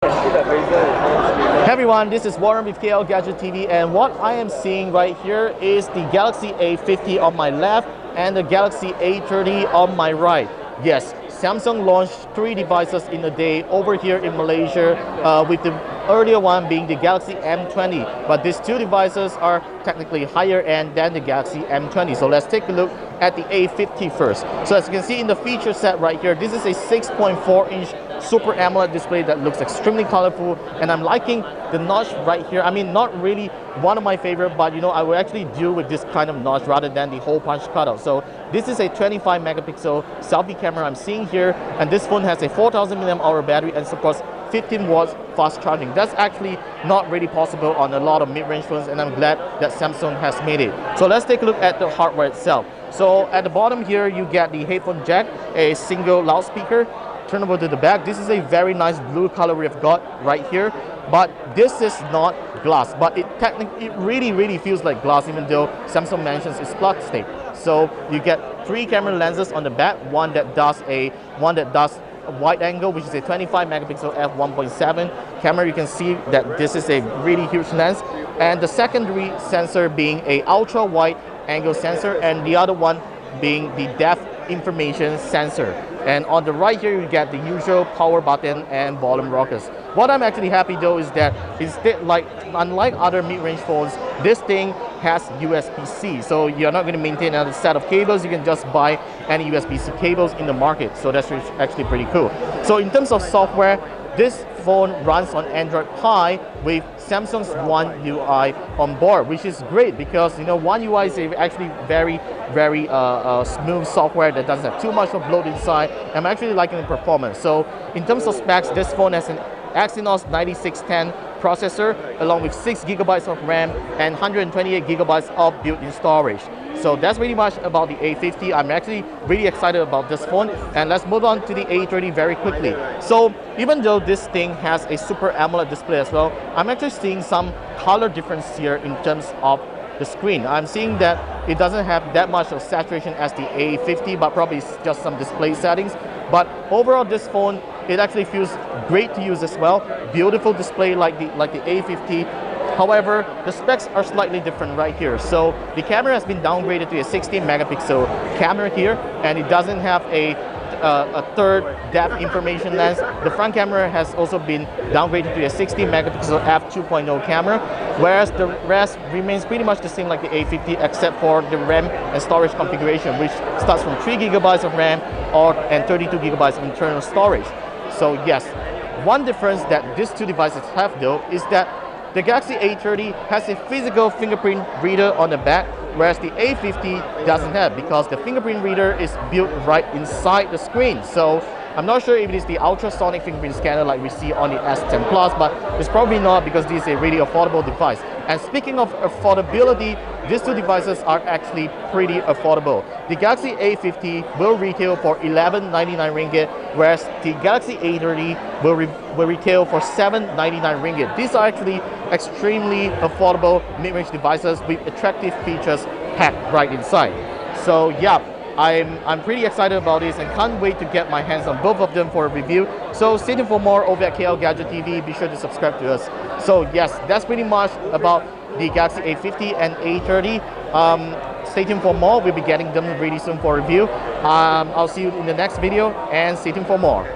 Hey everyone, this is Warren with KLGadgetTV, and what I am seeing right here is the Galaxy A50 on my left and the Galaxy A30 on my right. Yes, Samsung launched 3 devices in a day over here in Malaysia, with the earlier one being the Galaxy M20. But these 2 devices are technically higher end than the Galaxy M20. So let's take a look at the A50 first. So as you can see in the feature set right here, this is a 6.4-inch Super AMOLED display that looks extremely colorful, and I'm liking the notch right here. I mean, not really one of my favorite, but you know, I will actually deal with this kind of notch rather than the hole punch cutout. So this is a 25 megapixel selfie camera I'm seeing here, and this phone has a 4000 mAh battery and supports 15 watts fast charging. That's actually not really possible on a lot of mid-range phones, and I'm glad that Samsung has made it. So let's take a look at the hardware itself. So at the bottom here, you get the headphone jack, a single loudspeaker. Turn over to the back. This is a very nice blue color we've got right here, but this is not glass, but it really feels like glass, even though Samsung mentions it's plastic. So you get 3 camera lenses on the back, one that does a wide angle, which is a 25 megapixel f1.7 camera. You can see that this is a really huge lens, and the secondary sensor being a ultra wide angle sensor, and the other one being the depth information sensor. And on the right here, you get the usual power button and volume rockers. What I'm actually happy though is that unlike other mid-range phones, this thing has USB-C. So you're not going to maintain another set of cables. You can just buy any USB-C cables in the market. So that's actually pretty cool. So in terms of software, this phone runs on Android Pie with Samsung's One UI on board, which is great because you know One UI is actually very smooth software that doesn't have too much of load inside. I'm actually liking the performance. So in terms of specs, this phone has an Exynos 9610 processor along with 6 GB of RAM and 128 GB of built-in storage. So that's pretty much about the A50. I'm actually really excited about this phone, and let's move on to the A30 very quickly. So even though this thing has a Super AMOLED display as well, I'm actually seeing some color difference here in terms of the screen. I'm seeing that it doesn't have that much of saturation as the A50, but probably it's just some display settings. But overall, this phone, it actually feels great to use as well. Beautiful display like the A50. However, the specs are slightly different right here. So the camera has been downgraded to a 16 megapixel camera here, and it doesn't have a third depth information lens. The front camera has also been downgraded to a 16 megapixel f2.0 camera, whereas the rest remains pretty much the same like the A50, except for the RAM and storage configuration, which starts from 3 GB of RAM and 32 GB of internal storage. So yes, one difference that these 2 devices have though is that the Galaxy A30 has a physical fingerprint reader on the back, whereas the A50 doesn't have, because the fingerprint reader is built right inside the screen. So I'm not sure if it is the ultrasonic fingerprint scanner like we see on the S10 Plus, but it's probably not, because this is a really affordable device. And speaking of affordability, these 2 devices are actually pretty affordable. The Galaxy A50 will retail for 1199 ringgit, whereas the Galaxy A30 will retail for 799 ringgit. These are actually extremely affordable mid-range devices with attractive features packed right inside. So yeah, I'm pretty excited about this and can't wait to get my hands on both of them for a review. So stay tuned for more over at KLGadgetTV. Be sure to subscribe to us. So yes, that's pretty much about the Galaxy A50 and A30. Stay tuned for more. We'll be getting them really soon for review. I'll see you in the next video, and stay tuned for more.